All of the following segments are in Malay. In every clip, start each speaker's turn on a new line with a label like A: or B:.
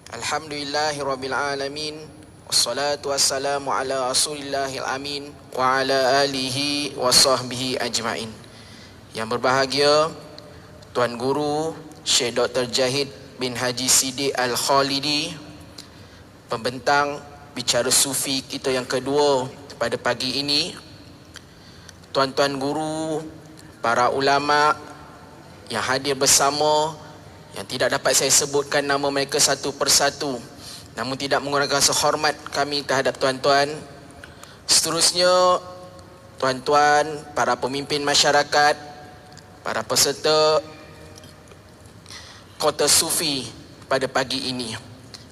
A: Alhamdulillahirabbil alamin. Wassalatu wassalamu ala Rasulillahil amin wa ala alihi wa sahbihi ajmain. Yang berbahagia Tuan Guru Syekh Dr. Jahid bin Haji Siddiq Al-Khalidi, pembentang bicara sufi kita yang kedua pada pagi ini. Tuan-tuan guru, para ulama yang hadir bersama, yang tidak dapat saya sebutkan nama mereka satu persatu, namun tidak mengurangkan sehormat kami terhadap tuan-tuan. Seterusnya, tuan-tuan, para pemimpin masyarakat, para peserta kota sufi pada pagi ini.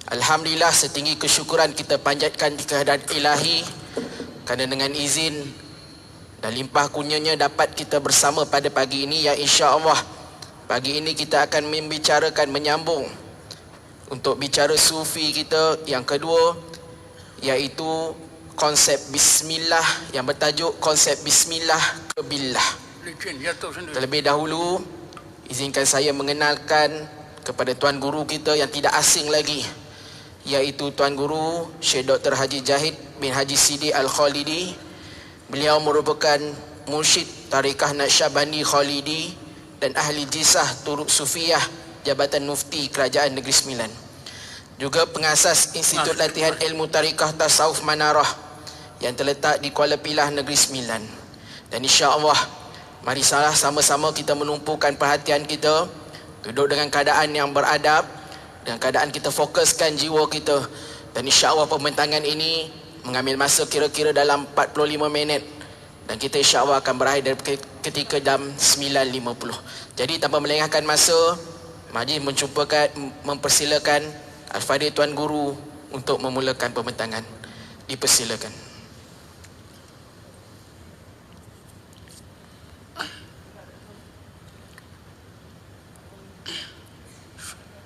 A: Alhamdulillah, setinggi kesyukuran kita panjatkan di kehadirat ilahi, kerana dengan izin dan limpah kurnianya dapat kita bersama pada pagi ini, yang insya-Allah pagi ini kita akan membicarakan, menyambung untuk bicara sufi kita yang kedua, iaitu konsep bismillah, yang bertajuk konsep bismillah ke billah. Terlebih dahulu, izinkan saya mengenalkan kepada tuan guru kita yang tidak asing lagi, iaitu Tuan Guru Syekh Dr. Haji Jahid bin Haji Siddiq Al-Khalidi. Beliau merupakan mursyid Tarikah Naqsyabandi Khalidi dan ahli jisah Turuk Sufiyah Jabatan Mufti Kerajaan Negeri Sembilan. Juga pengasas Institut Latihan Ilmu Tarikah Tasawuf Manarah yang terletak di Kuala Pilah Negeri Sembilan. Dan insya-Allah, mari salah sama-sama kita menumpukan perhatian kita, duduk dengan keadaan yang beradab, dengan keadaan kita fokuskan jiwa kita. Dan insya-Allah pembentangan ini mengambil masa kira-kira dalam 45 minit, dan kita insya-Allah akan berakhir dari ketika jam 9.50. Jadi tanpa melengahkan masa, mari mempersilakan Al-Fadhil Tuan Guru untuk memulakan pembentangan. Dipersilakan.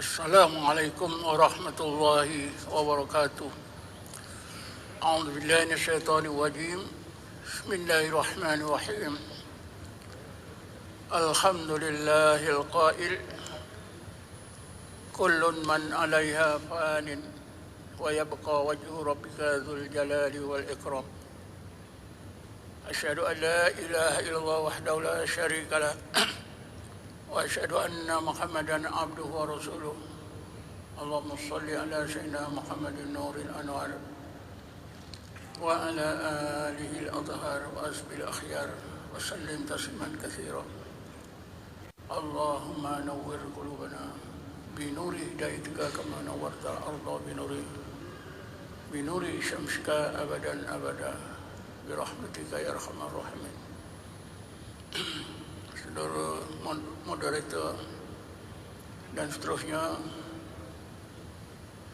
B: Assalamualaikum warahmatullahi wabarakatuh. أعوذ بالله من الشيطان الرجيم. بسم الله الرحمن الرحيم. الحمد لله القائل كل من عليها فان ويبقى وجه ربك ذو الجلال والإكرام. أشهد أن لا إله إلا الله وحده لا شريك له وأشهد أن محمدا عبده ورسوله. اللهم صل على سيدنا محمد النور الأنوار وعلى آله الأطهار وأصحاب الأخيار وسلم تسليما كثيرا. اللهم نور قلوبنا بنور هدايتك كما نورت الأرض بنور شمسك أبدا أبدا برحمتك يا أرحم الراحمين. Saudara moderator dan seterusnya,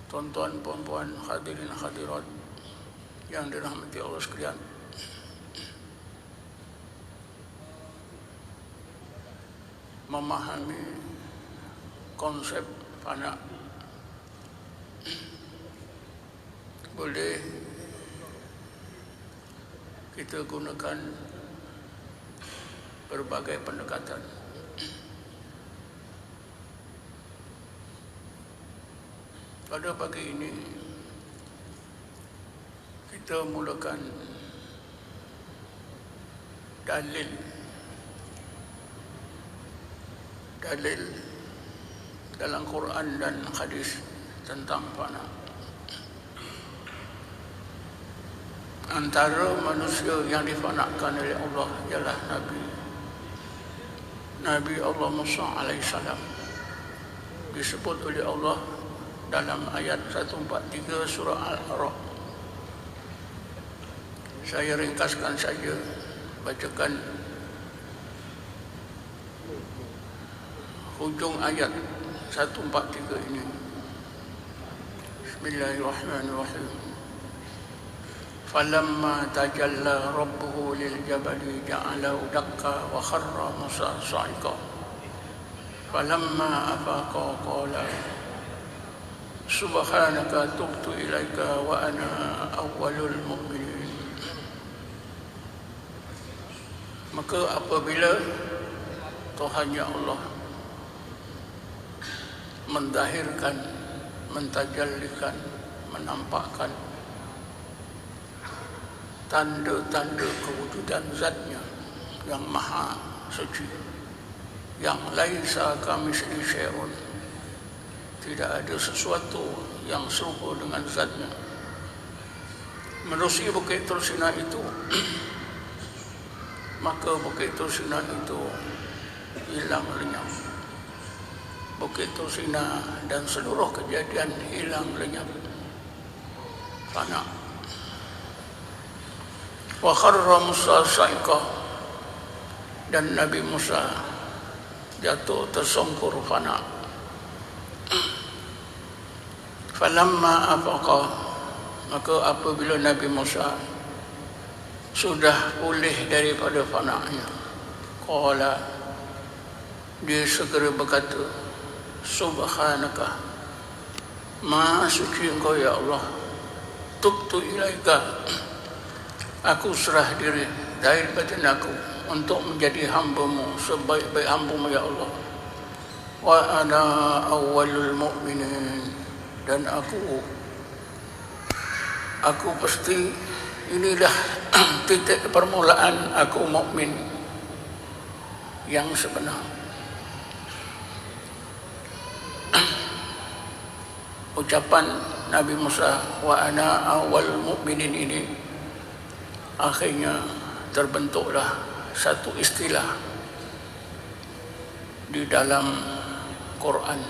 B: tuan-tuan, puan-puan, hadirin hadirat yang dirahmati Allah sekalian. Memahami konsep fana boleh kita gunakan berbagai pendekatan. Pada pagi ini kita mulakan dalil dalam Quran dan hadis tentang fana. Antara manusia yang difanakan oleh Allah ialah Nabi Allah Musa alaihissalam. Disebut oleh Allah dalam ayat 143 surah Al-A'raf. Saya ringkaskan saja, bacakan hujung ayat 143 ini. Bismillahirrahmanirrahim. Falamma tajalla rabbuhu lil jabali ja'alahu dakka wa kharra Musa sa'iqa. Falamma afaqa qala subhanaka tubtu ilaika wa ana awwalul mu'minin. Maka apabila Tuhannya Allah mendahirkan mentajallikan, menampakkan tanda-tanda kewujudan zatnya yang maha suci, yang laisa kamitslihi syai'un, tidak ada sesuatu yang serupa dengan zatnya. Menerusi Bukit Tursina itu maka Bukit Tursina itu hilang lenyap. Bukit Tursina dan seluruh kejadian hilang lenyap, fana. Wa kharra Musa sa'iqa, dan Nabi Musa jatuh tersungkur fana. Falamma afaqa, maka apabila Nabi Musa sudah pulih daripada fana'nya, qala, dia segera berkata, subhanaka, maha suci engkau ya Allah, tubtu ilaika, aku serah diri dari batin aku untuk menjadi hamba-Mu, sebaik-baik hamba-Mu ya Allah. Wa ana awwalul mu'minin, dan aku pasti inilah titik permulaan aku mukmin yang sebenar. Ucapan Nabi Musa wa ana awwal mu'minin ini akhirnya terbentuklah satu istilah di dalam Quran.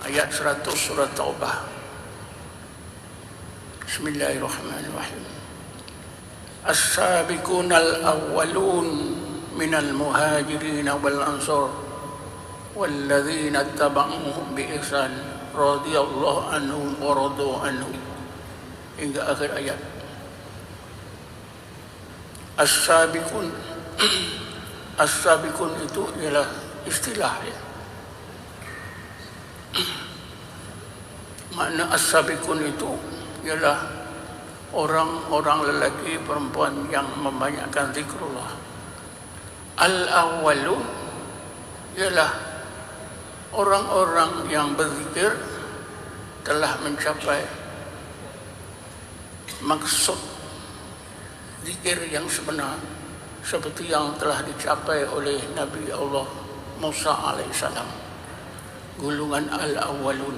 B: Ayat 100 surat Taubah. Bismillahirrahmanirrahim. As-sabiqunal awwalun minal muhajirin wal ansar walladzina ittaba'uhum bi ihsan radhiyallahu anhum wa radu anhu, hingga akhir ayat. As-sabiqun as-sabiqun itu ialah istilah ya. Makna as-sabiqun itu ialah orang-orang lelaki perempuan yang membanyakkan zikrullah. Al-awwalun ialah orang-orang yang berzikir telah mencapai maksud zikir yang sebenar, seperti yang telah dicapai oleh Nabi Allah Musa alaihissalam, golongan al-awwalun.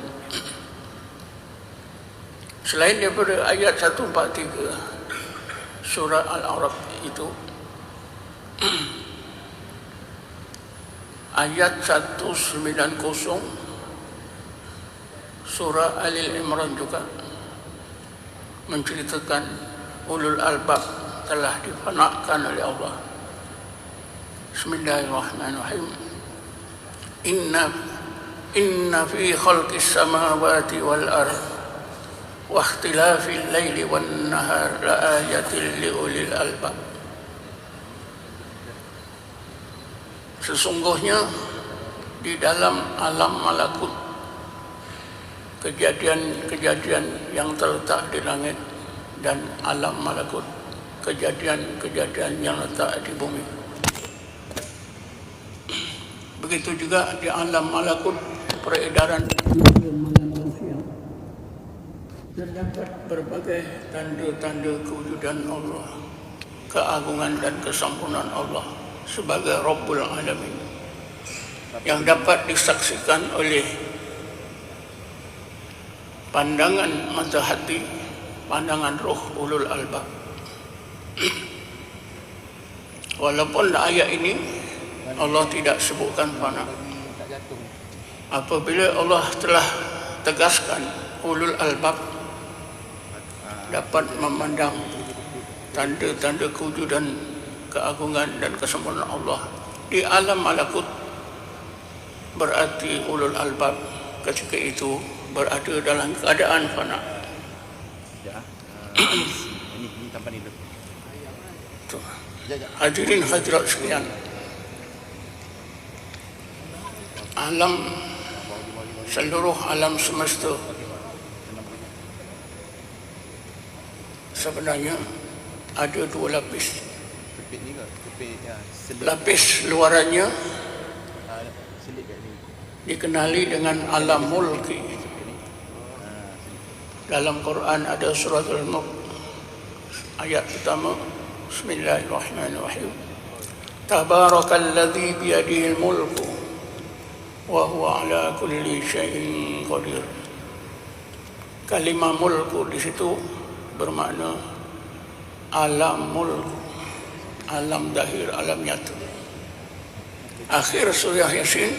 B: Selain daripada ayat 143 surah Al-A'raf itu, ayat 190 surah Al-Imran juga menceritakan ulul albab telah difanakkan oleh Allah. Bismillahirrahmanirrahim. Inna fi khalqis samawati wal ardh wa ikhtilafil laili wan nahar la ayatin li ulil albab. Sesungguhnya di dalam alam malakut, kejadian-kejadian yang terletak di langit, dan alam malakut, kejadian-kejadian yang letak di bumi. Begitu juga di alam malakut, peredaran manusia, terdapat berbagai tanda-tanda kewujudan Allah, keagungan dan kesempurnaan Allah sebagai Rabbul Alamin, yang dapat disaksikan oleh pandangan mata hati, pandangan roh ulul albab. Walaupun ayat ini Allah tidak sebutkan fana, apabila Allah telah tegaskan ulul albab dapat memandang tanda-tanda kewujudan, keagungan dan kesempurnaan Allah di alam malakut, berarti ulul albab ketika itu berada dalam keadaan fana.
C: Ini tanpa ni.
B: Hadirin hadirat sekalian, alam, seluruh alam semesta sebenarnya ada dua lapis. Lapis luarannya dikenali dengan alam mulki. Dalam Quran ada suratul Mulk ayat pertama, Bismillahirrahmanirrahim. Tabarakalladzi biyadihil mulku wa huwa ala kulli syai'in qadir. Kalimah mulku di situ bermakna alam mulku, alam zahir, alam nyata. Akhir surah Yasin,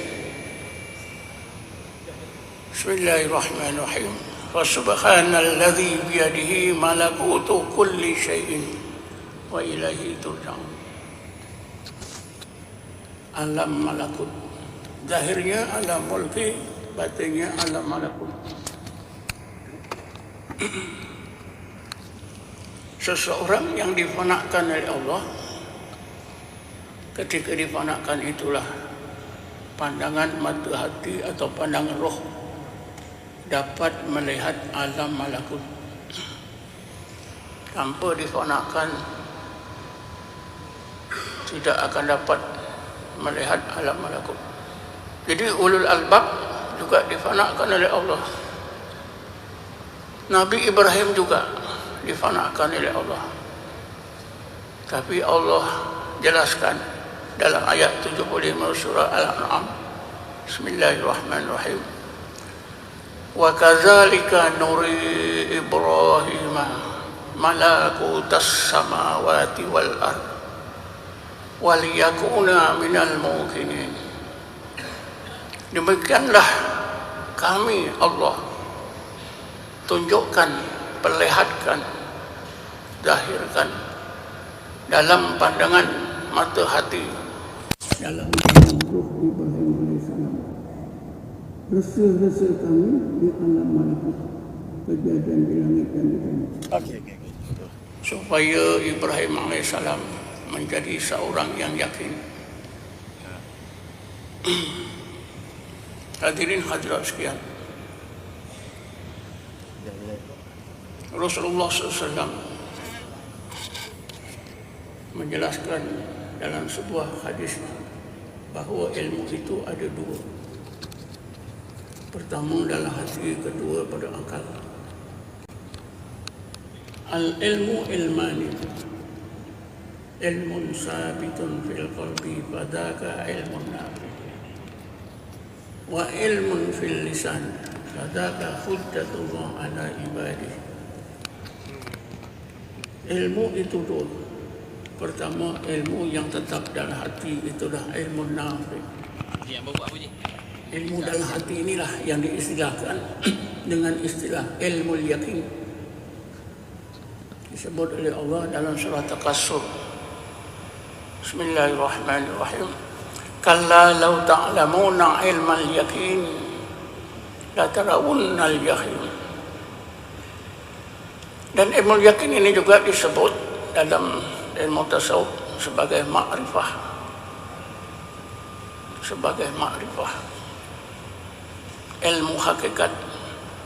B: Bismillahirrahmanirrahim. Fa subhanalladzi biyadihi malakutu kulli syai'in wa ilaihi turja'un. Alam malakut, zahirnya alam mulki, batinnya alam malakut. Seseorang yang difanakan oleh Allah, ketika difanakan itulah pandangan mata hati atau pandangan roh dapat melihat alam malakut. Tanpa difanakan tidak akan dapat melihat alam malakut. Jadi ulul albab juga difanakan oleh Allah. Nabi Ibrahim juga difanakan oleh Allah. Tapi Allah jelaskan dalam ayat 75 surah Al-An'am, Bismillahirrahmanirrahim. Wa kadzalika nuri Ibrahim malakutas samawati wal ard waliyakuna minal muqinin. Demikianlah kami Allah tunjukkan, perlihatkan, zahirkan dalam pandangan mata hati, dalam ruh Ibrahim alaihissalam, rasa-rasa kami di alam malakut, kejadian di langit dan di bumi. Supaya Ibrahim alaihissalam menjadi seorang yang yakin. Hadirin hadirat sekalian, Rasulullah SAW menjelaskan dalam sebuah hadis bahawa ilmu itu ada dua. Pertama dalam hati, kedua pada akal. Al-ilmu ilmani, ilmun sabitun fil qalbi fadaka ilmun nafi, wa ilmun fil lisan fadaka hujjatullah ala ibadih. Ilmu itu dua. Pertama, ilmu yang tetap dalam hati, itulah ilmu nafi. Ilmu dalam hati inilah yang diistilahkan dengan istilah ilmu yakin. Disebut oleh Allah dalam surah Takassur, Bismillahirrahmanirrahim. Kalla law ta'lamuna ilmal yakin la tarawunnal jahim. Dan ilmu yakin ini juga disebut dalam ilmu tasawuf sebagai ma'rifah, sebagai ma'rifah, ilmu hakikat,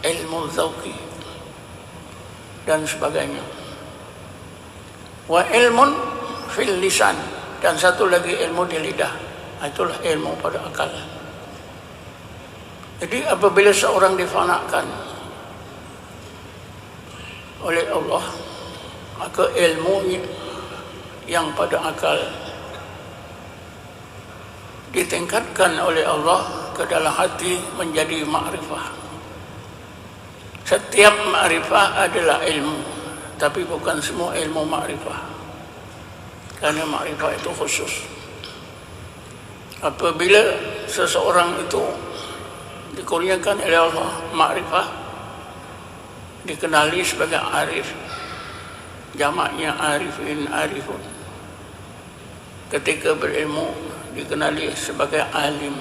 B: ilmu zauqi dan sebagainya. Wa ilmun fil lisan, dan satu lagi ilmu di lidah, itulah ilmu pada akal. Jadi apabila seorang difanakan oleh Allah, maka ilmu yang pada akal ditingkatkan oleh Allah ke dalam hati menjadi ma'rifah. Setiap ma'rifah adalah ilmu, tapi bukan semua ilmu ma'rifah, karena ma'rifah itu khusus. Apabila seseorang itu dikurniakan oleh Allah ma'rifah, dikenali sebagai arif, jamaknya arifin, arifun. Ketika berilmu dikenali sebagai alim.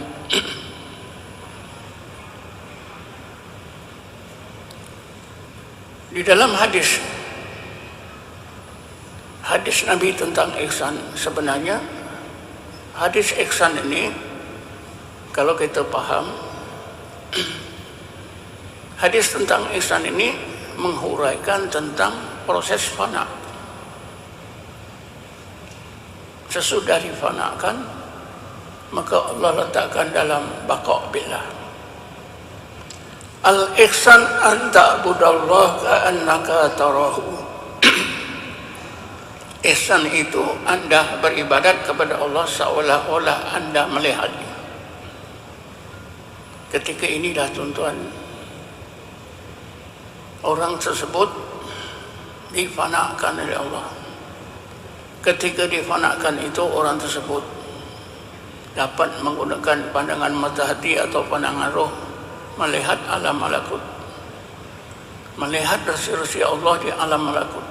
B: Di dalam hadis Nabi tentang ihsan, sebenarnya hadis ihsan ini kalau kita paham, hadis tentang ihsan ini menghuraikan tentang proses fana. Sesudah difanakan, maka Allah letakkan dalam baqa' billah. Al-ihsan an ta'budallaha ka'annaka tarahu. Ihsan itu Anda beribadat kepada Allah seolah-olah Anda melihatnya. Ketika inilah tuan-tuan, orang tersebut difanakan oleh Allah. Ketika difanakan itu, orang tersebut dapat menggunakan pandangan mata hati atau pandangan roh, melihat alam malakut, melihat rahsia-rahsia Allah di alam malakut.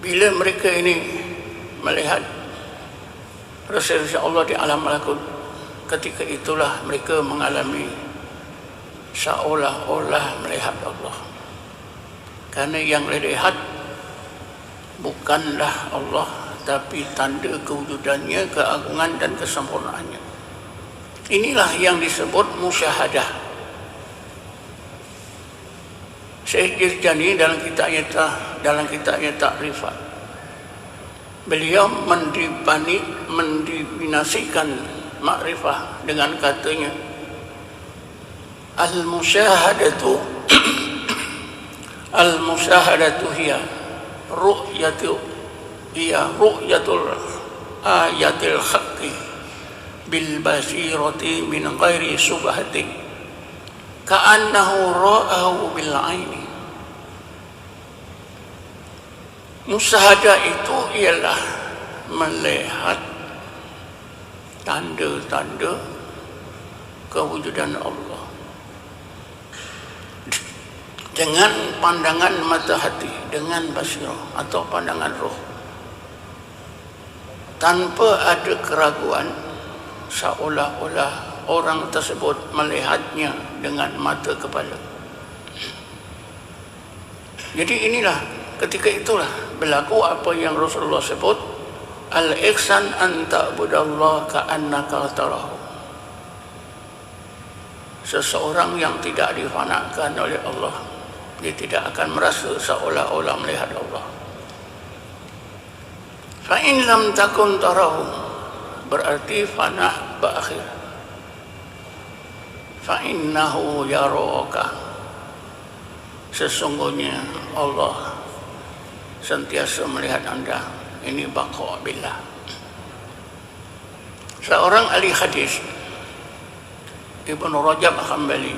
B: Bila mereka ini melihat rahsia-rahsia Allah di alam malakut, ketika itulah mereka mengalami seolah-olah melihat Allah. Karena yang dilihat bukanlah Allah, tapi tanda kewujudannya, keagungan dan kesempurnaannya. Inilah yang disebut musyahadah. Syekh Jirjani dalam kitabnya Ta'rifat, beliau mendefinisikan makrifah dengan katanya, al-musyahadatu hiya ru'yatul ayatil haqqi bil basirati min ghairi subhatin ka'annahu ra'ahu bil aini. Musyahadah itu ialah melihat tanda-tanda kewujudan Allah dengan pandangan mata hati, dengan basirah atau pandangan roh, tanpa ada keraguan, seolah-olah orang tersebut melihatnya dengan mata kepala. Jadi inilah, ketika itulah berlaku apa yang Rasulullah sebut, al-ihsan an ta'budallaha ka'annaka tarahu. Seseorang yang tidak difanakan oleh Allah, dia tidak akan merasa seolah-olah melihat Allah. Fa in lam takun tarahu, berarti fana berakhir. Fa innahu yaraka, sesungguhnya Allah sentiasa melihat Anda. Ini baqa' billah. Seorang ahli hadis, Ibnu Rajab Hambali,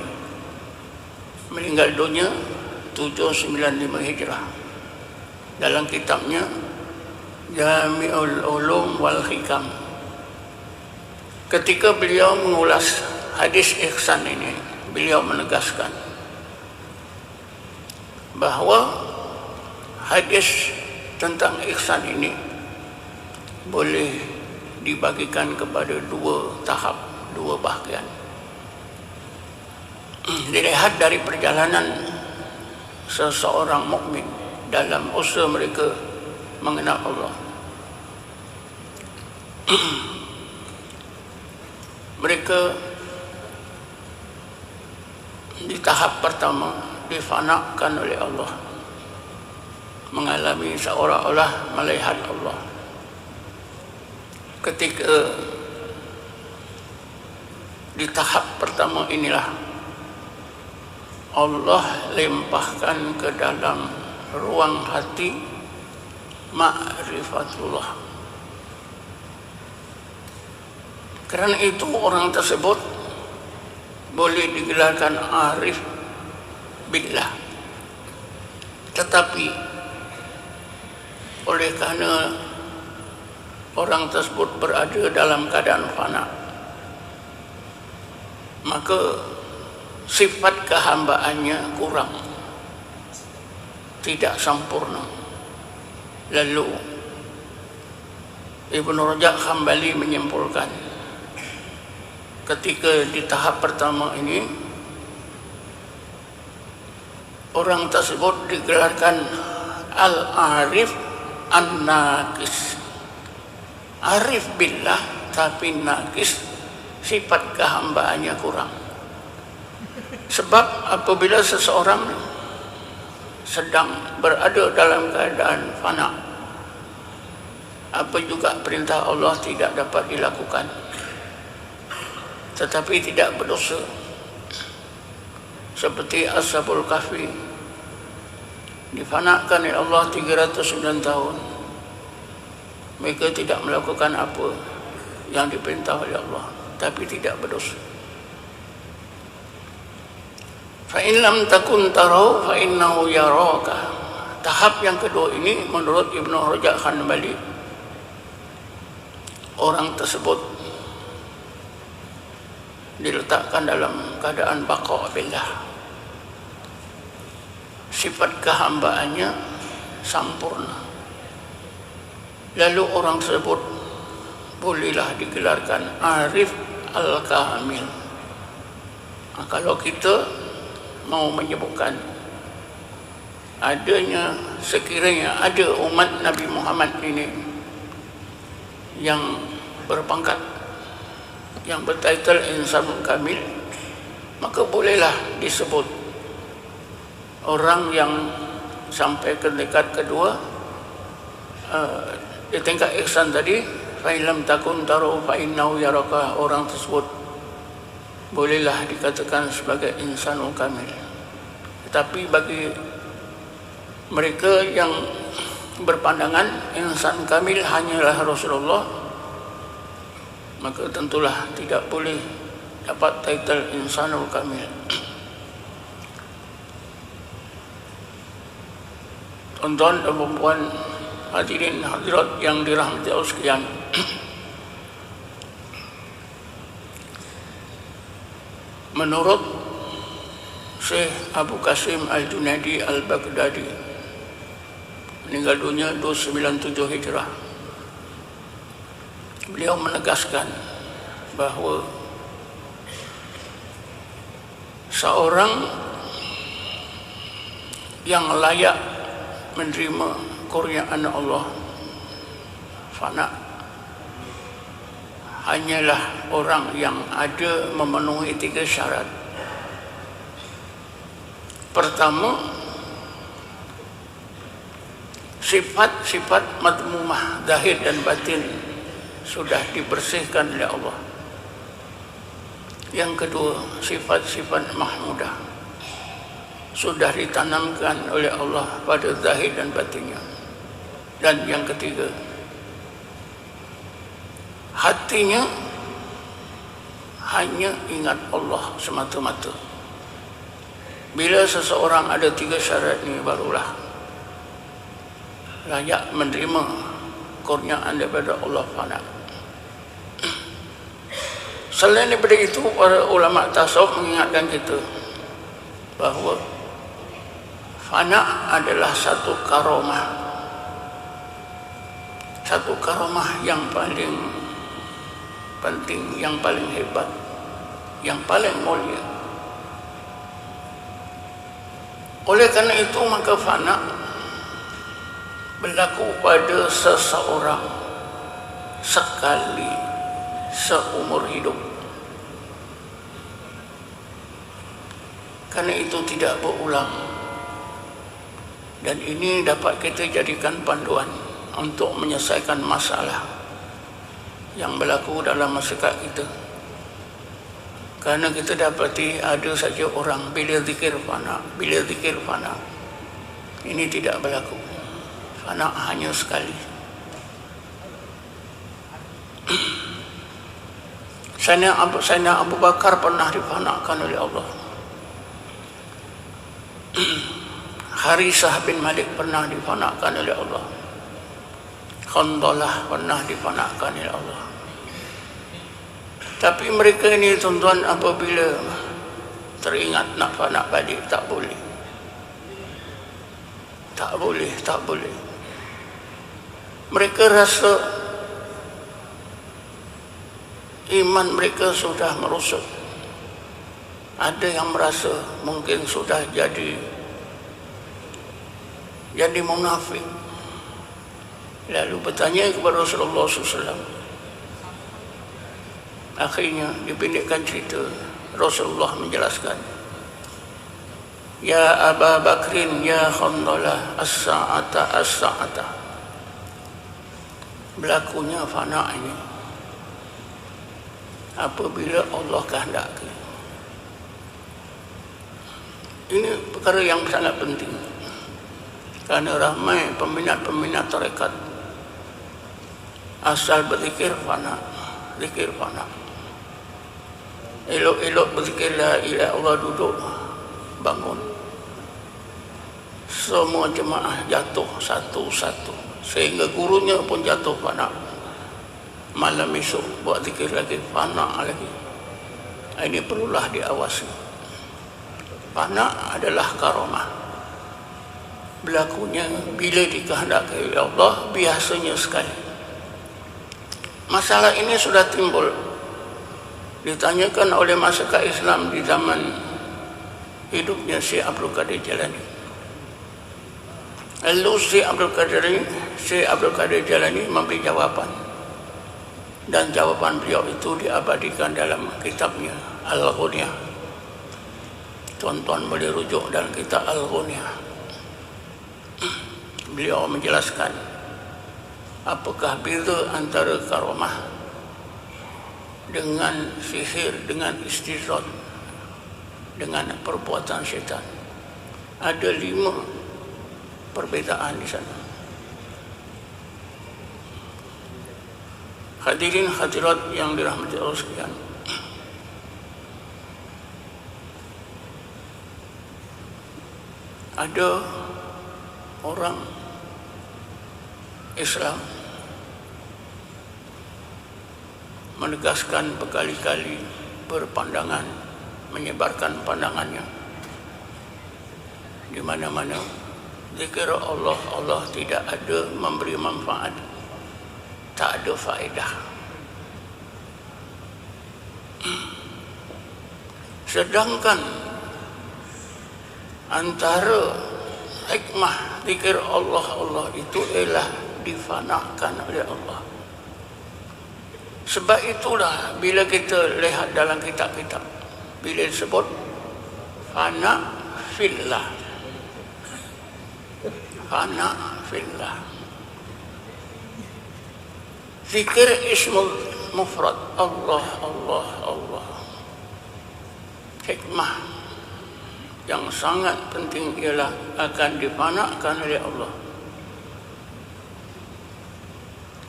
B: meninggal dunia 795 Hijrah. Dalam kitabnya Jami'ul Ulum wal Hikam, ketika beliau mengulas hadis ihsan ini, beliau menegaskan bahwa hadis tentang ihsan ini boleh dibagikan kepada dua tahap, dua bahagian. Dilihat dari perjalanan seseorang mukmin dalam usaha mereka mengenal Allah. Mereka di tahap pertama difanakan oleh Allah, mengalami seolah-olah melihat Allah. Ketika di tahap pertama inilah Allah limpahkan ke dalam ruang hati ma'rifatullah. Kerana itu orang tersebut boleh digelarkan arif billah. Tetapi oleh kerana orang tersebut berada dalam keadaan fana, maka sifat kehambaannya kurang, tidak sempurna. Lalu Ibnu Rajab Hambali menyimpulkan, ketika di tahap pertama ini orang tersebut digelarkan al-arif an-naqis, arif billah tapi naqis, sifat kehambaannya kurang. Sebab apabila seseorang sedang berada dalam keadaan fana, apa juga perintah Allah tidak dapat dilakukan, tetapi tidak berdosa. Seperti Ashabul Kahfi, difanakan oleh Allah 309 tahun. Mereka tidak melakukan apa yang diperintah oleh Allah, tapi tidak berdosa. Fa in lam takun tarau fa innahu yaraka. Tahap yang kedua ini menurut Ibnu Rajab Hanbali, orang tersebut diletakkan dalam keadaan baqa' billah. Sifat kehambaannya sempurna. Lalu orang tersebut bolehlah digelarkan arif al-kamil. Kalau kita mau menyebutkan adanya, sekiranya ada umat Nabi Muhammad ini yang berpangkat, yang bertitle Insanul Kamil, maka bolehlah disebut orang yang sampai ke tingkat kedua, di tingkat ihsan tadi, fa illam takun taru fa innahu yaraka, orang tersebut bolehlah dikatakan sebagai Insanul Kamil. Tetapi bagi mereka yang berpandangan insan kamil hanyalah Rasulullah, maka tentulah tidak boleh dapat title Insanul Kamil. Tuan-tuan dan puan hadirin hadirat yang dirahmati Allah sekalian, menurut Syekh Abu Qasim Al-Junaidi Al-Baghdadi, meninggal dunia 297 Hijrah, beliau menegaskan bahawa seorang yang layak menerima kurniaan Allah fana hanyalah orang yang ada memenuhi 3 syarat. Pertama, sifat-sifat madmumah zahir dan batin sudah dibersihkan oleh Allah. Yang kedua, sifat-sifat mahmudah sudah ditanamkan oleh Allah pada zahir dan batinnya. Dan yang ketiga, hatinya hanya ingat Allah semata-mata. Bila seseorang ada 3 syarat ini, barulah layak menerima kurniaan daripada Allah Ta'ala. Selain daripada itu, para ulama tasawuf mengingatkan kita bahawa fana adalah satu karomah, satu karomah yang paling penting, yang paling hebat, yang paling mulia. Oleh kerana itu, maka fana berlaku pada seseorang sekali seumur hidup. Kerana itu tidak berulang. Dan ini dapat kita jadikan panduan untuk menyelesaikan masalah yang berlaku dalam masyarakat kita. Kerana kita dapati ada saja orang bila zikir fana, bila zikir fana. Ini tidak berlaku. Fana hanya sekali. Sayyidina Abu Bakar pernah difanakan oleh Allah. Harisah bin Malik pernah difanakan oleh Allah. Khandalah pernah difanakan oleh Allah. Tapi mereka ini, tuan-tuan, apabila teringat nak fana balik, tak boleh. Tak boleh, tak boleh. Mereka rasa iman mereka sudah merosot. Ada yang merasa mungkin sudah jadi munafik. Lalu bertanya kepada Rasulullah SAW. Akhirnya dipendekkan cerita, Rasulullah menjelaskan, Ya Aba Bakrin, Ya Khandalah, as-sa'ata, as-sa'ata. berlakunya fana ini apabila Allah kehendaki. Ini perkara yang sangat penting, kerana ramai peminat-peminat tarekat asal berzikir fana, zikir fana. Elok-elok berzikir la ilaha illallah, duduk bangun, semua jemaah jatuh satu-satu, sehingga gurunya pun jatuh fana. Malam esok buat zikir lagi, fana lagi. Ini perlulah diawasi. Fana adalah karamah, berlakunya bila dikehendaki oleh Allah, biasanya sekali. Masalah ini sudah timbul, ditanyakan oleh masyarakat Islam di zaman hidupnya Syekh Abdul Qadir Jalani. Lalu Syekh Abdul Qadir Jalani memberi jawapan, dan jawapan beliau itu diabadikan dalam kitabnya Al-Ghunyah. Tuan-tuan boleh rujuk dalam kitab Al-Ghunyah. Beliau menjelaskan apakah beza antara karamah dengan sihir, dengan istizad, dengan perbuatan syaitan. Ada 5 perbezaan di sana. Hadirin hadirat yang dirahmati Allah sekalian, ada orang Islam menegaskan berkali-kali berpandangan, menyebarkan pandangannya di mana-mana, zikir Allah tidak ada memberi manfaat, tak ada faedah. Sedangkan antara hikmah zikir Allah itu ialah difanakan oleh Allah. Sebab itulah bila kita lihat dalam kitab-kitab, bila disebut fana fillah, fana fillah, zikir ismul mufrad Allah, hikmah yang sangat penting ialah akan difanakan oleh Allah.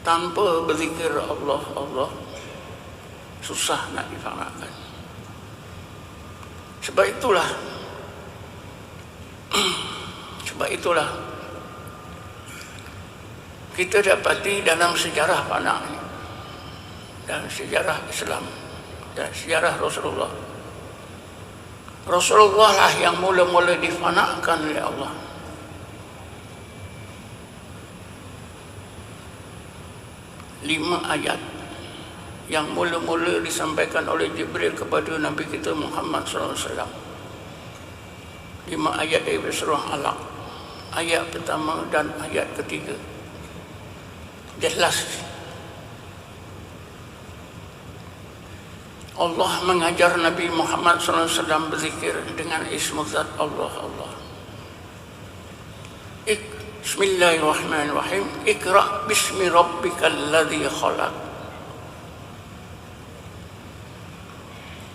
B: Tanpa berzikir Allah susah nak difahamakan. Sebab itulah kita dapati dalam sejarah fana ini, dalam sejarah Islam dan sejarah Rasulullah lah yang mula-mula difanakan oleh Allah. Lima ayat yang mula-mula disampaikan oleh Jibril kepada Nabi kita Muhammad SAW. 5 ayat dari surah Alaq, ayat pertama dan ayat ketiga. Jelas Allah mengajar Nabi Muhammad SAW berzikir dengan ismu zat Allah. Bismillahirrahmanirrahim. Iqra bismi rabbikal ladzi khalaq.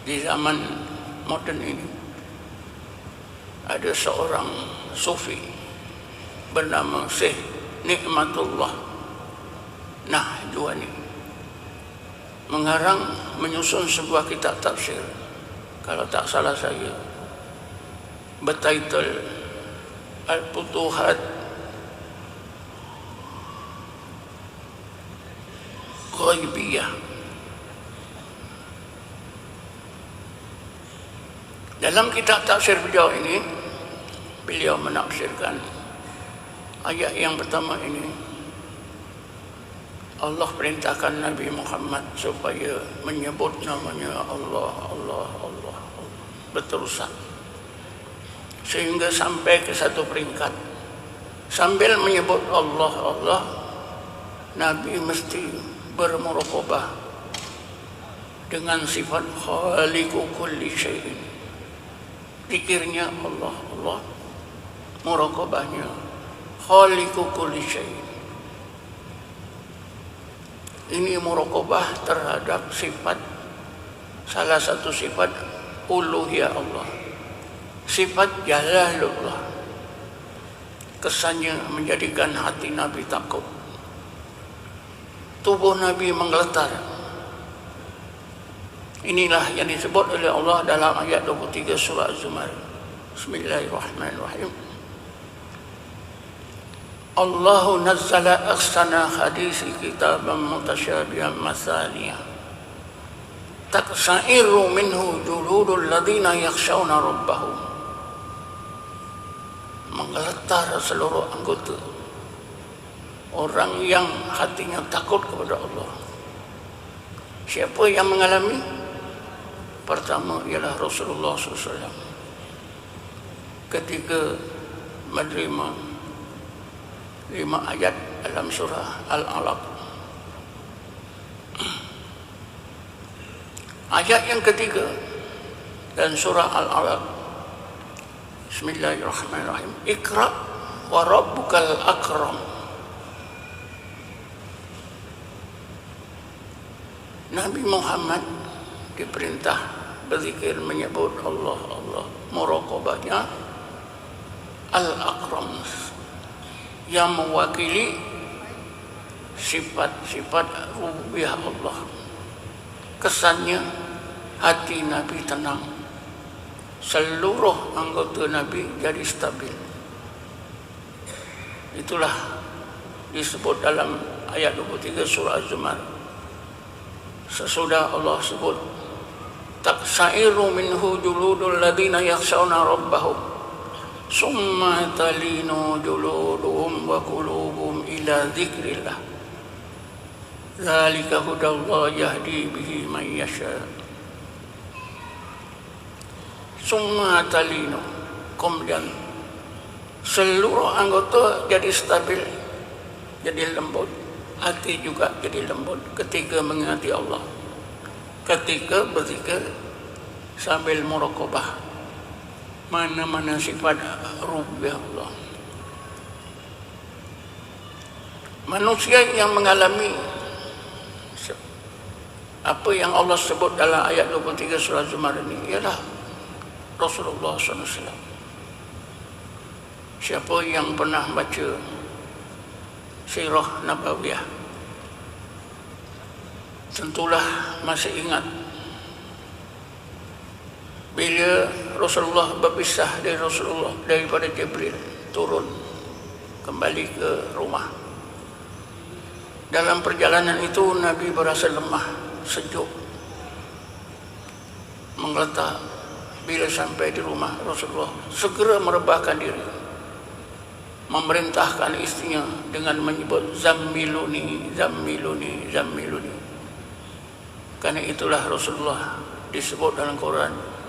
B: Di zaman moden ini ada seorang sufi bernama Syekh Nikmatullah Nahjuani, mengarang, menyusun sebuah kitab tafsir, kalau tak salah saya, bertitul Al-Futuhat Ghaibiyah. Dalam kitab tafsir beliau ini, beliau menafsirkan ayat yang pertama ini. Allah perintahkan Nabi Muhammad supaya menyebut namanya Allah berterusan, sehingga sampai ke satu peringkat. Sambil menyebut Allah, Nabi mesti bermuraqabah dengan sifat khaliqu kulli syai'in. Zikirnya Allah, muraqabahnya khaliqu kulli syai'in. Ini muraqabah terhadap sifat, salah satu sifat uluhiyah Allah, sifat jalalullah. Kesannya menjadikan hati Nabi takut, tubuh Nabi menggeletar. Inilah yang disebut oleh Allah dalam ayat 23 surah Az-Zumar. Bismillahirrahmanirrahim. Allahu nazzala ahsana hadisi kitaban mutasyabihan mathaniya taqsairu minhu juludul ladina yakhshawna rabbahum. Menggeletar seluruh anggota orang yang hatinya takut kepada Allah. Siapa yang mengalami? Pertama ialah Rasulullah SAW ketika menerima 5 ayat dalam surah Al-Alaq. Ayat yang ketiga dan surah Al-Alaq. Bismillahirrahmanirrahim. Iqra wa rabbukal akram. Nabi Muhammad diperintah berzikir menyebut Allah, Allah. Muraqabahnya Al-Akram, yang mewakili sifat-sifat rububiyah Allah. Kesannya hati Nabi tenang, seluruh anggota Nabi jadi stabil. Itulah disebut dalam ayat 23 surah Az-Zumar. Sesudah Allah sebut taqsairu minhu juludul ladina yakhshawna rabbahum summa talinu juluduhum wa qulubuhum ila dzikrillah dzalika hudallah yahdi bihi man yasha. Summa talinu, kemudian seluruh anggota jadi stabil, jadi lembut, hati juga jadi lembut ketika mengingati Allah, ketika berzikir sambil muraqabah mana-mana sifat rububiyah Allah. Manusia yang mengalami apa yang Allah sebut dalam ayat 23 surah Zumar ini ialah Rasulullah SAW. Siapa yang pernah baca sirah Nabawiyah tentulah masih ingat bila Rasulullah berpisah daripada Jibril, turun kembali ke rumah. Dalam perjalanan itu Nabi berasa lemah, sejuk, menggeletar. Bila sampai di rumah, Rasulullah segera merebahkan diri, memerintahkan istrinya dengan menyebut zammiluni, zammiluni, zammiluni. Karena itulah Rasulullah disebut dalam Quran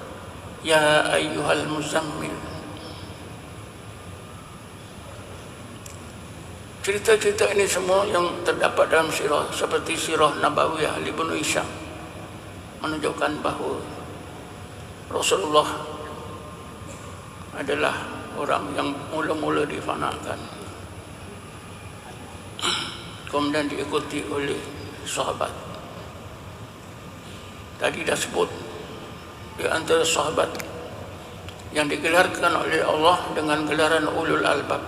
B: ya ayyuhal muzammil. Cerita-cerita ini semua yang terdapat dalam sirah seperti sirah Nabawiyah Ibnu Hisham menunjukkan bahawa Rasulullah adalah orang yang mula-mula difanakan, kemudian diikuti oleh sahabat. Tadi dah sebut di antara sahabat yang digelarkan oleh Allah dengan gelaran ulul albab,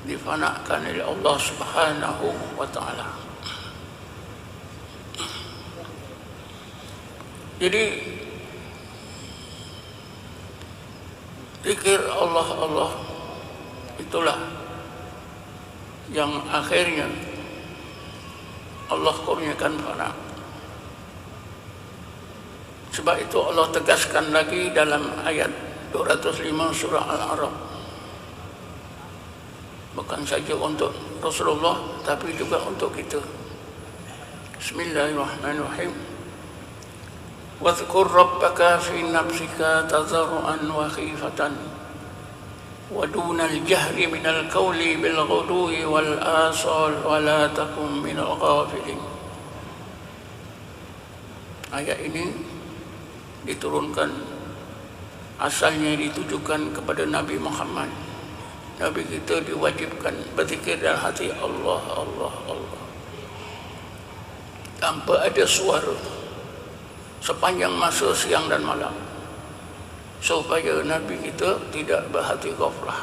B: difanakan oleh Allah Subhanahu wa ta'ala. Jadi zikir Allah, Allah itulah yang akhirnya Allah kurniakan fana. Sebab itu Allah tegaskan lagi dalam ayat 205 surah Al-A'raf, bukan saja untuk Rasulullah tapi juga untuk kita. Bismillahirrahmanirrahim. Wadhkur rabbaka fi nafsika tadarruan wa khifatan wa dunal jahri minal qawli bil ghudwi wal asal wa la takum minal ghafilin. Ayat ini diturunkan, asalnya ditujukan kepada Nabi Muhammad. Nabi kita diwajibkan berzikir dalam hati Allah, Allah, Allah. tanpa ada suara sepanjang masa siang dan malam, supaya Nabi kita tidak berhati ghaflah.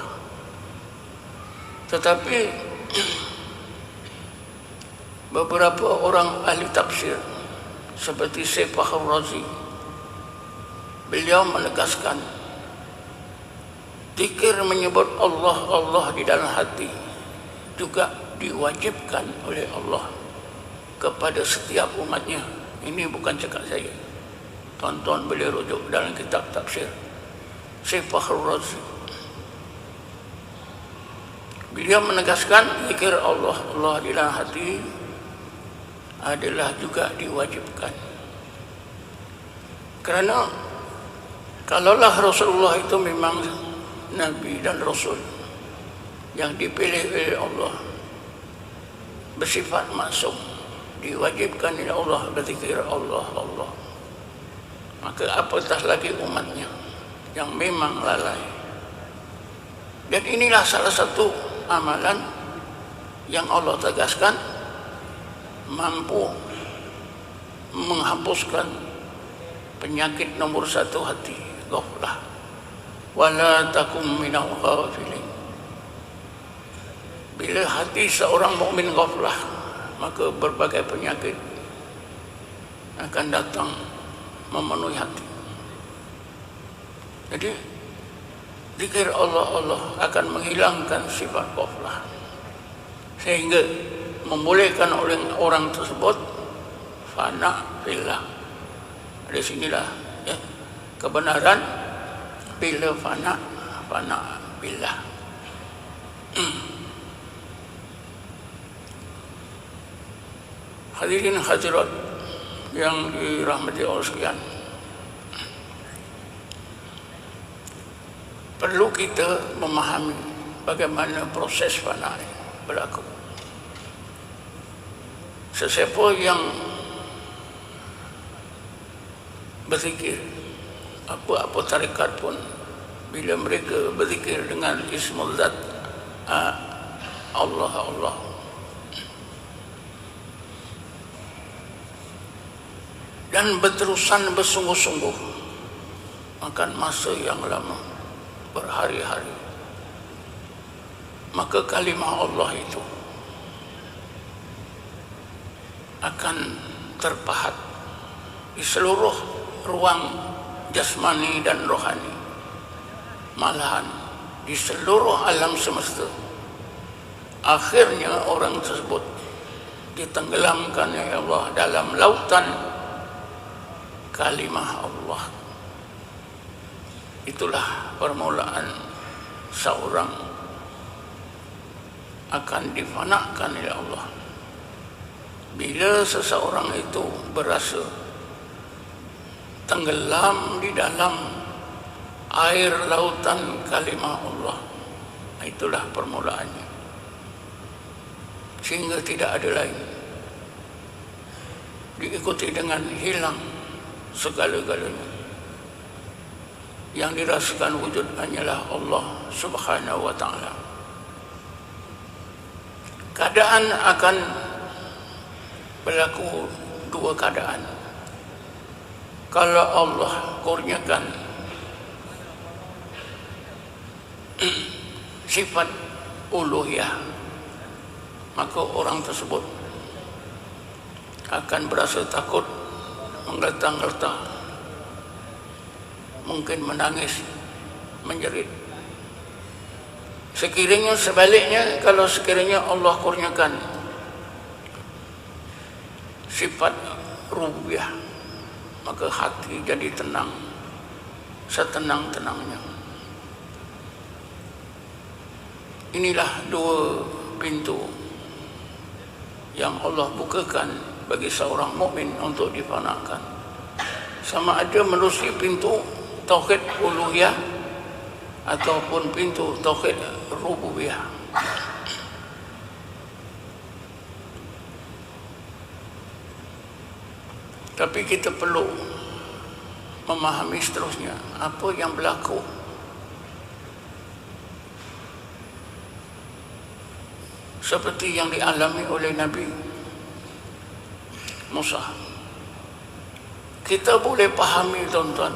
B: Tetapi beberapa orang ahli tafsir seperti Syekh Fakhr Razi, beliau menegaskan zikir menyebut Allah Allah di dalam hati juga diwajibkan oleh Allah kepada setiap umatnya. Ini bukan cakap saya, tonton boleh rujuk dalam kitab tafsir Syekh Fakhr Razi. Beliau menegaskan zikir Allah Allah di dalam hati adalah juga diwajibkan. Kerana kalaulah Rasulullah itu memang Nabi dan Rasul yang dipilih oleh Allah, bersifat maksum, diwajibkan oleh Allah berzikir Allah Allah, maka apatah lagi umatnya yang memang lalai. Dan inilah salah satu amalan yang Allah tegaskan mampu menghapuskan penyakit nomor satu hati, ghaflah. Wala takum minal ghafilin. Bila hati seorang mukmin ghaflah, maka berbagai penyakit akan datang memenuhi hati. Jadi zikir Allah Allah akan menghilangkan sifat ghaflah, sehingga membolehkan orang tersebut fana fillah. Dari sinilah ya, kebenaran bila fana billah. Hadirin hadirat yang dirahmati Allah sekalian, perlu kita memahami bagaimana proses fana berlaku. Sesiapa yang berzikir, apa-apa tarekat pun, bila mereka berzikir dengan ismul zat Allah Allah, dan berterusan bersungguh-sungguh makan masa yang lama, berhari-hari, maka kalimah Allah itu akan terpahat di seluruh ruang jasmani dan rohani, malahan di seluruh alam semesta. Akhirnya orang tersebut ditenggelamkan oleh Allah dalam lautan kalimah Allah. Itulah permulaan seorang akan difanakan oleh Allah. Bila seseorang itu berasa tenggelam di dalam air lautan kalimah Allah, itulah permulaannya, sehingga tidak ada lain, diikuti dengan hilang segala-galanya. Yang dirasakan wujud hanyalah Allah Subhanahu wa ta'ala. Keadaan akan berlaku dua keadaan. Kalau Allah kurniakan sifat uluhiyah, maka orang tersebut akan berasa takut, menggertak-gertak, mungkin menangis, menjerit. Sekiranya sebaliknya, kalau sekiranya Allah kurniakan sifat rububiyah, maka hati jadi tenang, setenang-tenangnya. Inilah dua pintu yang Allah bukakan bagi seorang mukmin untuk difanakan. Sama ada menerusi pintu tauhid uluhiyah ataupun pintu tauhid rububiyah. Tapi kita perlu memahami seterusnya apa yang berlaku. Seperti yang dialami oleh Nabi Musa. Kita boleh pahami tuan-tuan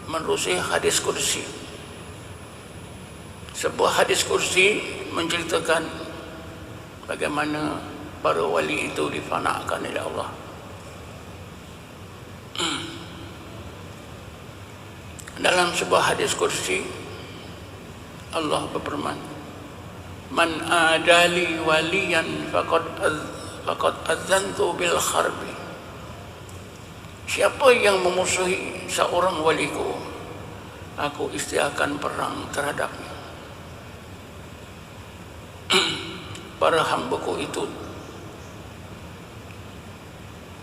B: menerusi hadis kursi. Sebuah hadis kursi menceritakan bagaimana para wali itu difanakan oleh Allah. Dalam sebuah hadis kursi Allah berfirman, "Man adali waliyan faqad adzantu bil harbi." Siapa yang memusuhi seorang waliku, aku istiakan perang terhadapnya. Para hambaku itu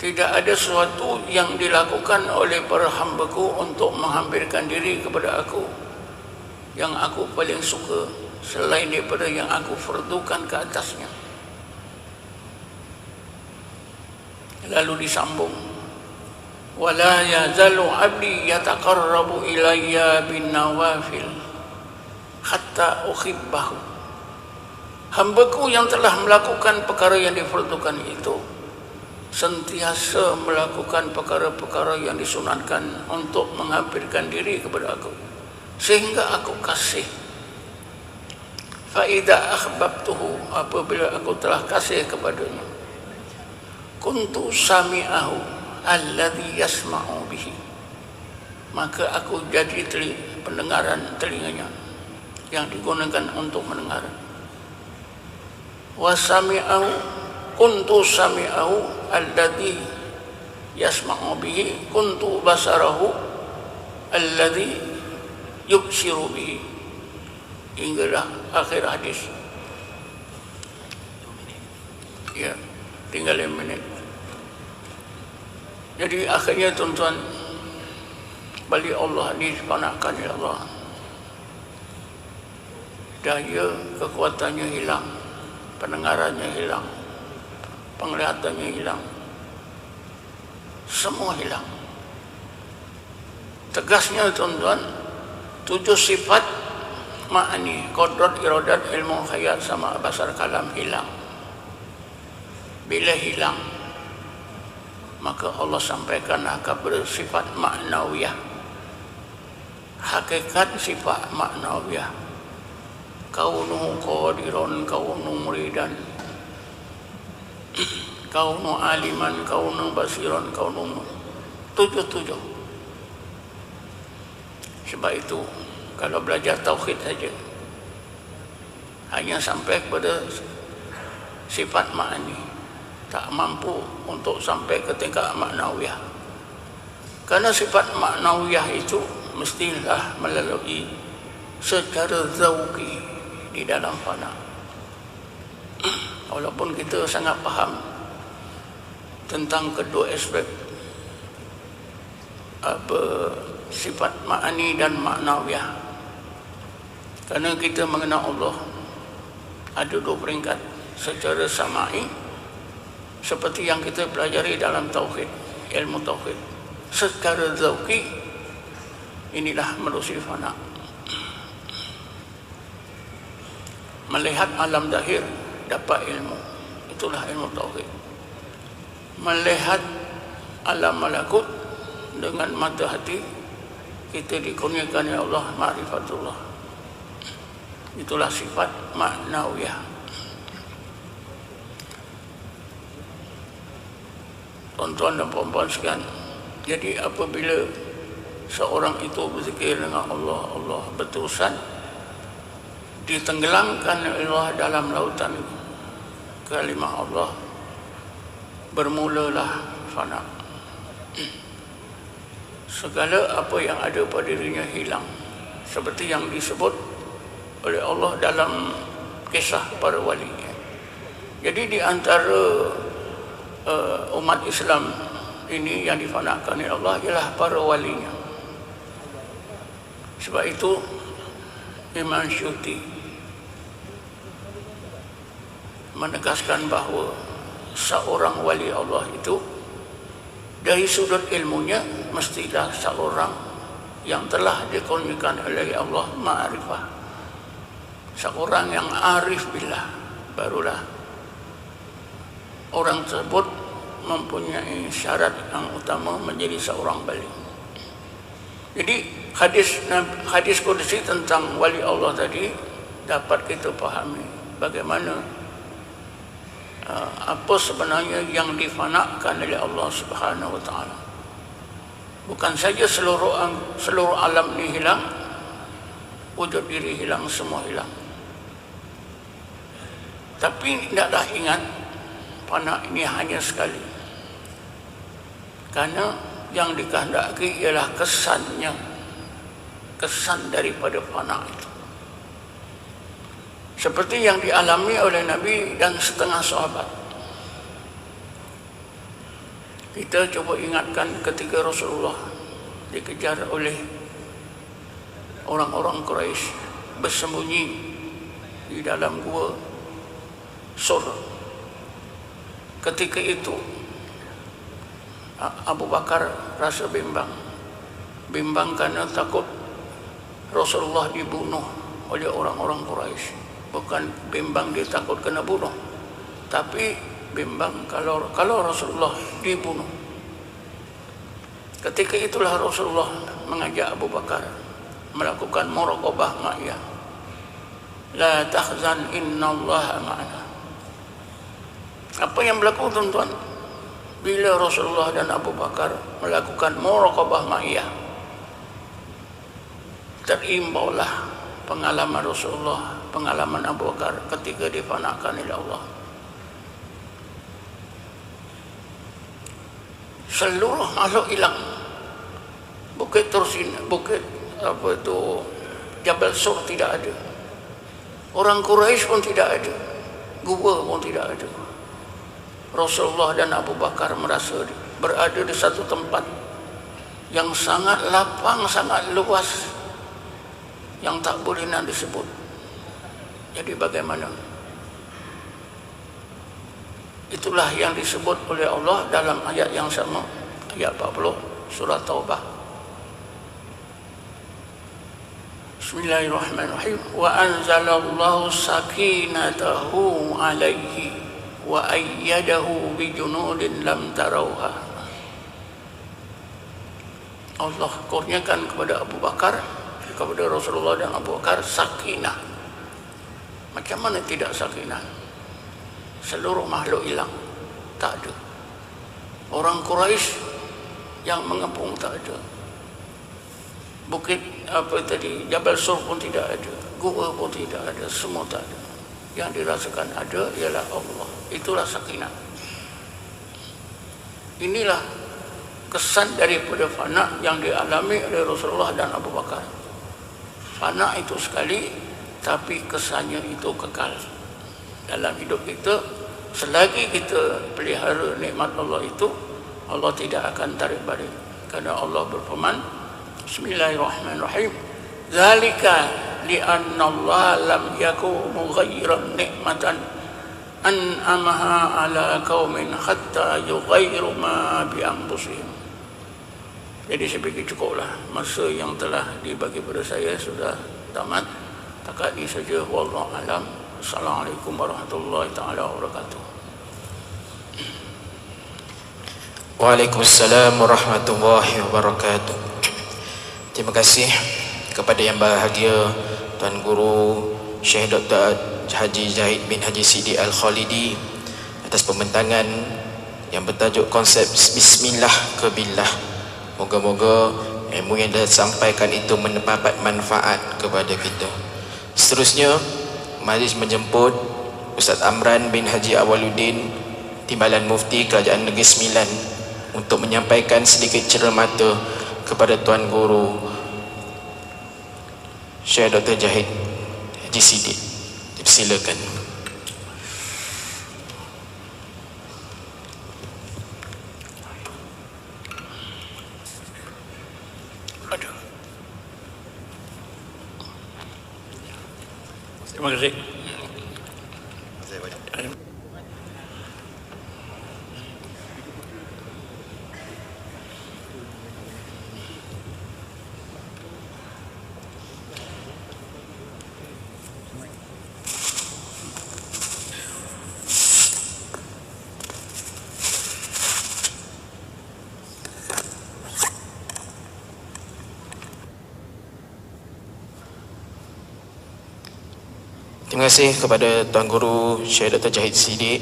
B: tidak ada sesuatu yang dilakukan oleh para hambaku untuk menghampirkan diri kepada aku yang aku paling suka selain daripada yang aku fardukan ke atasnya. Lalu disambung, wala yazalu abdi yataqarrabu ilayya bin nawafil hatta uhibbahu. Hambaku yang telah melakukan perkara yang difardukan itu sentiasa melakukan perkara-perkara yang disunatkan untuk menghampirkan diri kepada aku sehingga aku kasih. Fa idza ahbabtuhu, apabila aku telah kasih kepadanya, kuntu sami'ahu alladhi yasma'u bihi, maka aku jadi pendengaran telinganya yang digunakan untuk mendengar. Wa sami'ahu, kuntu sami'ahu alladhi yasma'u bihi, kuntu basarahu alladhi yubsiru bihi, hinggalah akhir hadis. Ya, tinggal 5 minit. Jadi akhirnya tuan-tuan, balik Allah difanakan oleh Allah, daya kekuatannya hilang, pendengarannya hilang, penglihatannya hilang, semua hilang. Tegasnya tuan-tuan, 7 sifat ma'ani, qadrat, iradat, ilmu, khayal sama basar, kalam hilang. Bila hilang, maka Allah sampaikan kepada sifat maknawiyah, hakikat sifat maknawiyah, kaunuhu qadiran, kaunuhu muridan, kaunuhu aliman, kaunuhu basiran, kaunuhu 7. Sebab itu kalau belajar tauhid saja hanya sampai kepada sifat ma'ani, tak mampu untuk sampai ke tingkat maknawiyah. Karena sifat maknawiyah itu mestilah melalui secara zauqi di dalam fana. Walaupun kita sangat faham tentang kedua aspek sifat ma'ani dan maknawiyah, karena kita mengenal Allah ada 2 peringkat, secara sama'i seperti yang kita pelajari dalam tauhid, ilmu tauhid. Secara zauqi inilah melalui fana, melihat alam zahir dapat ilmu, itulah ilmu tauhid. Melihat alam malakut dengan mata hati, kita dikurniakan oleh Allah ma'rifatullah, itulah sifat maknawiyah. Tuan-tuan dan puan-puan sekalian, jadi apabila seorang itu berzikir dengan Allah, Allah berterusan ditenggelamkan oleh Allah dalam lautan kalimah Allah, bermulalah fana. Segala apa yang ada pada dirinya hilang, seperti yang disebut oleh Allah dalam kisah para wali. Jadi di antara umat Islam ini yang difanakan oleh Allah ialah para walinya. Sebab itu Imam Syuti menegaskan bahawa seorang wali Allah itu dari sudut ilmunya mestilah seorang yang telah dikurniakan oleh Allah ma'rifah, seorang yang arif billah, barulah orang tersebut mempunyai syarat yang utama menjadi seorang wali. Jadi hadis qudsi tentang wali Allah tadi dapat kita pahami bagaimana apa sebenarnya yang difanakan oleh Allah Subhanahu wa taala. Bukan saja seluruh alam ini hilang, wujud diri hilang, semua hilang. Tapi tidaklah ingat fana ini hanya sekali. Karena yang dikehendaki ialah kesannya, kesan daripada fana itu. Seperti yang dialami oleh Nabi dan setengah sahabat. Kita coba ingatkan ketika Rasulullah dikejar oleh orang-orang Quraisy bersembunyi di dalam gua Sur. Ketika itu Abu Bakar rasa bimbang karena takut Rasulullah dibunuh oleh orang-orang Quraisy. Bukan bimbang dia takut kena bunuh, tapi bimbang kalau Rasulullah dibunuh. Ketika itulah Rasulullah mengajak Abu Bakar melakukan muraqabah ma'iyah. La tahzan innallaha ma'ana. Apa yang berlaku tuan-tuan? Bila Rasulullah dan Abu Bakar melakukan muraqabah ma'iyah, terimbaulah pengalaman Rasulullah, pengalaman Abu Bakar ketika difanakan oleh Allah. Seluruh makhluk hilang. Bukit Tursin, bukit Jabal Sur tidak ada. Orang Quraisy pun tidak ada. Gua pun tidak ada. Rasulullah dan Abu Bakar merasa berada di satu tempat yang sangat lapang, sangat luas, yang tak boleh nak disebut. Jadi bagaimana? Itulah yang disebut oleh Allah dalam ayat yang sama, ayat 40 surah Taubah. Bismillahirrahmanirrahim. Wa anzalallahu sakinatahu alaihi wa ayyadahu bijunudin lam tarawha. Allah kurniakan kepada Abu Bakar, kepada Rasulullah dan Abu Bakar sakinah. Macam mana tidak sakinah? Seluruh makhluk hilang, tak ada. Orang Quraisy yang mengepung tak ada. Bukit Jabal Sur pun tidak ada, gua pun tidak ada, semua tak ada. Yang dirasakan ada ialah Allah. Itulah sakinah. Inilah kesan daripada fana yang dialami oleh Rasulullah dan Abu Bakar. Fana itu sekali, tapi kesannya itu kekal dalam hidup kita. Selagi kita pelihara nikmat Allah itu, Allah tidak akan tarik balik. Karena Allah berfirman, Bismillahirrahmanirrahim. Zalika li'anna Allah lam yakun mughayyiran ni'matan an'amaha ala qaumin hatta yughayyiru ma bi anfusihim. Jadi saya fikir cukuplah, masa yang telah dibagi pada saya sudah tamat. Takat ini saja, wallahu alam. Assalamualaikum warahmatullahi taala wabarakatuh.
A: Waalaikumsalam warahmatullahi wabarakatuh. Terima kasih kepada yang bahagia Tuan Guru Syekh Dr. Haji Zahid bin Haji Sidi Al-Khalidi atas pembentangan yang bertajuk konsep Bismillah ke Billah. Moga-moga ilmu yang disampaikan itu mendapat manfaat kepada kita. Seterusnya, majlis menjemput Ustaz Amran bin Haji Awaluddin, Timbalan Mufti Kerajaan Negeri Sembilan, untuk menyampaikan sedikit cermata kepada Tuan Guru Syekh Dr. Zahid Haji Sidi. Silakan.
B: Terima kasih.
A: Terima kasih kepada Tuan Guru Syekh Dr. Jahid Siddiq